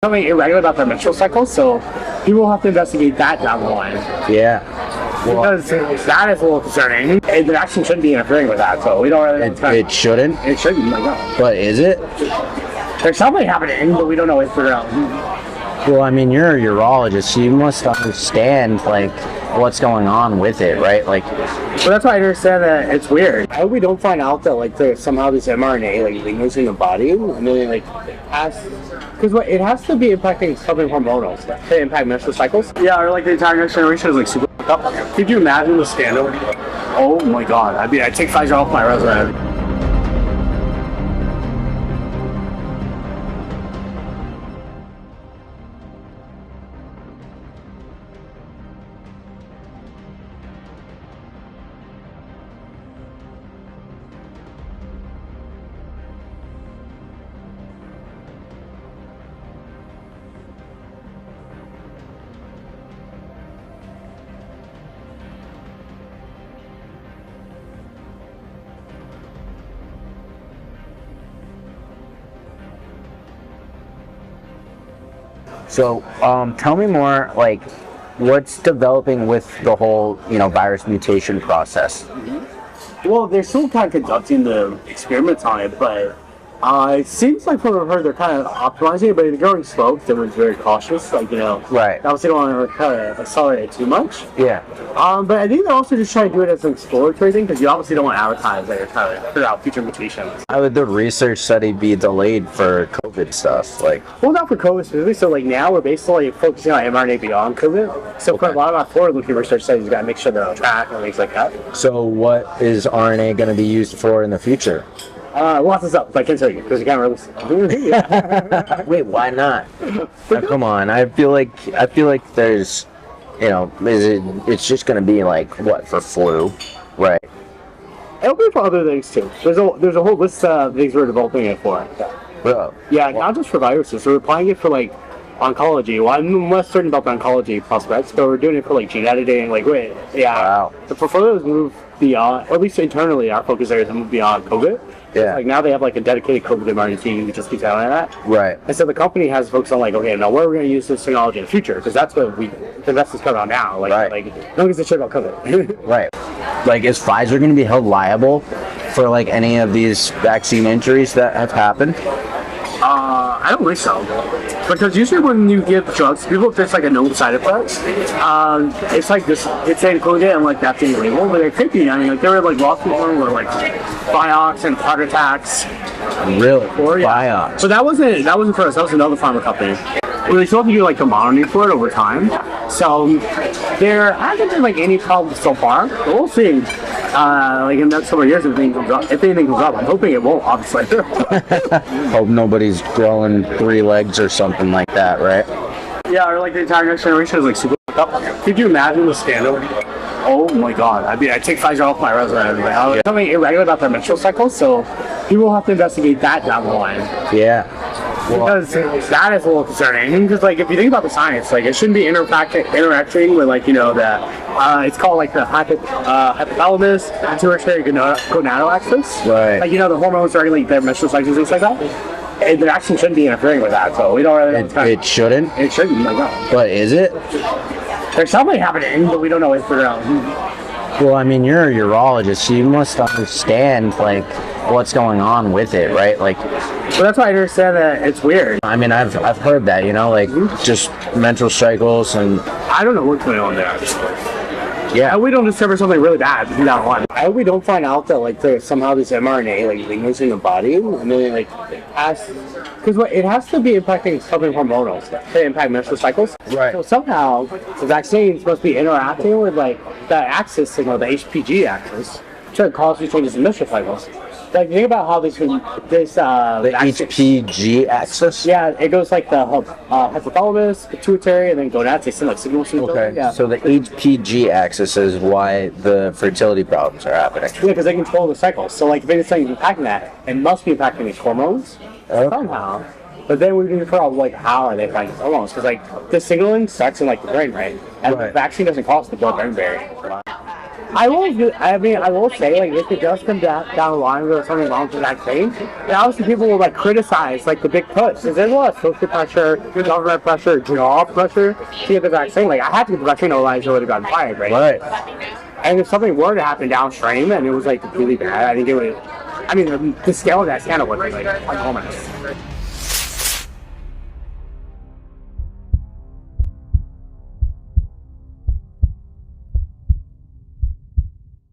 Something irregular about their menstrual cycle, so people will have to investigate that down the line. Yeah. Well, Because that is a little concerning. And the vaccine shouldn't be interfering with that, so we don't really know. it shouldn't. It shouldn't, like, no. But is it? There's something happening, but we don't know what it's out. Well, I mean, you're a urologist, so you must understand, like, what's going on with it, right? Like, So that's why I understand that it's weird. I hope we don't find out that, like, there's somehow this mRNA, like, lingers in the body, and then, like, because it has to be impacting something hormonal to impact menstrual cycles. Yeah, or, like, the entire next generation is, like, super up. Could you imagine the scandal? Oh, my God. I mean, I'd take Pfizer off my resume. so, tell me more, like, what's developing with the whole, virus mutation process? Well, they're still kind of conducting the experiments on it, but it seems like from what I've heard, they're kind of optimizing it, but they're going slow because everyone's very cautious. Like, Right. obviously don't want to kind of accelerate it too much. Yeah. But I think they're also just trying to do it as an exploratory thing because you obviously don't want to advertise that you're trying to figure out future mutations. How would the research study be delayed for COVID stuff? Like, Well, not for COVID specifically. So, like, now we're basically focusing on mRNA beyond COVID. So, for a lot of our forward-looking research studies, you got to make sure they're on track and things like that. so what is RNA going to be used for in the future? Lots of stuff. I can't tell you because you can't release it. Wait, why not? Oh, come on, I feel like there's, it's just going to be like, what, for flu, right? It'll be for other things too. There's a whole list of things we're developing it for. Bro. Yeah, not just for viruses. We're applying it for like oncology. Well, I'm less certain about the oncology prospects, but we're doing it for like gene editing. Like, Wow. The portfolio has moved beyond, or at least internally, our focus areas have moved beyond COVID. Yeah. Like now they have like a dedicated COVID mRNA team who just keeps an eye on that. Right. And so the company has focused on like, okay, now where are we going to use this technology in the future? Because that's what the investors come on now. Like, Right. no one gives a shit about COVID. Right. Like, is Pfizer going to be held liable for like any of these vaccine injuries that have happened? I don't think so. Because usually when you give drugs, people, if there's like a known side effect, it's like this, it's included and like that's in label, but it could be, I mean, like there were like lawsuits where like Vioxx and heart attacks. Really? Or, yeah. Vioxx. So that wasn't for us, that was another pharma company. Well, they still have to do like the monitoring for it over time. So there hasn't been like any problems so far, but we'll see. Like in the next couple of years, if anything comes up, I'm hoping it won't, obviously. Hope nobody's growing 3 legs or something like that, right? Yeah, or like the entire next generation is like super up. Could you imagine the scandal? Oh my God. I mean, I'd take Pfizer off my resume. Like, something irregular about their menstrual cycle, so people will have to investigate that down the line. Yeah. Because that is a little concerning. Because, like, if you think about the science, like, it shouldn't be interacting with, like, it's called, like, the hypothalamus, pituitary gonadal axis. Right. Like, the hormones regulate their menstrual cycles and things like that. And the vaccine shouldn't be interfering with that, so we don't really know. It shouldn't? It shouldn't, like, no. But is it? There's something happening, but we don't know what it's out. Well, I mean, you're a urologist, so you must understand, like, what's going on with it, right? Like, So that's why I understand that it's weird. I mean, I've heard that, like, just menstrual cycles and... I don't know what's going on there. Yeah. And we don't discover something really bad from that one. I hope we don't find out that like there's somehow this mRNA like lingers in the body, and then like because it has to be impacting something hormonal to impact menstrual cycles. Right. So somehow the vaccine is supposed to be interacting with like the axis signal, the HPG axis, to cause these changes in menstrual cycles. Like, think about how the HPG axis? Yeah, it goes like the hypothalamus, pituitary, and then gonads. They send like signals to each other. Okay, Yeah. so the HPG axis is why the fertility problems are happening. Yeah, because they control the cycles. So, like, if anything's impacting that, it must be impacting these hormones somehow. But then we need to figure out, like, how are they impacting hormones? Because, like, the signaling starts in, like, the brain, right? And the vaccine doesn't cross the blood-brain barrier. I will say, like, if it does come down the line where there's something wrong with the vaccine, then obviously people will, like, criticize, like, the big push. Because there's a lot of social pressure, government pressure, job pressure to get the vaccine. Like, I had to get the vaccine, otherwise I would have gotten fired, right? Right. And if something were to happen downstream and it was, like, really bad, I think it would, I mean, the scale of that scandal would be, like, ominous.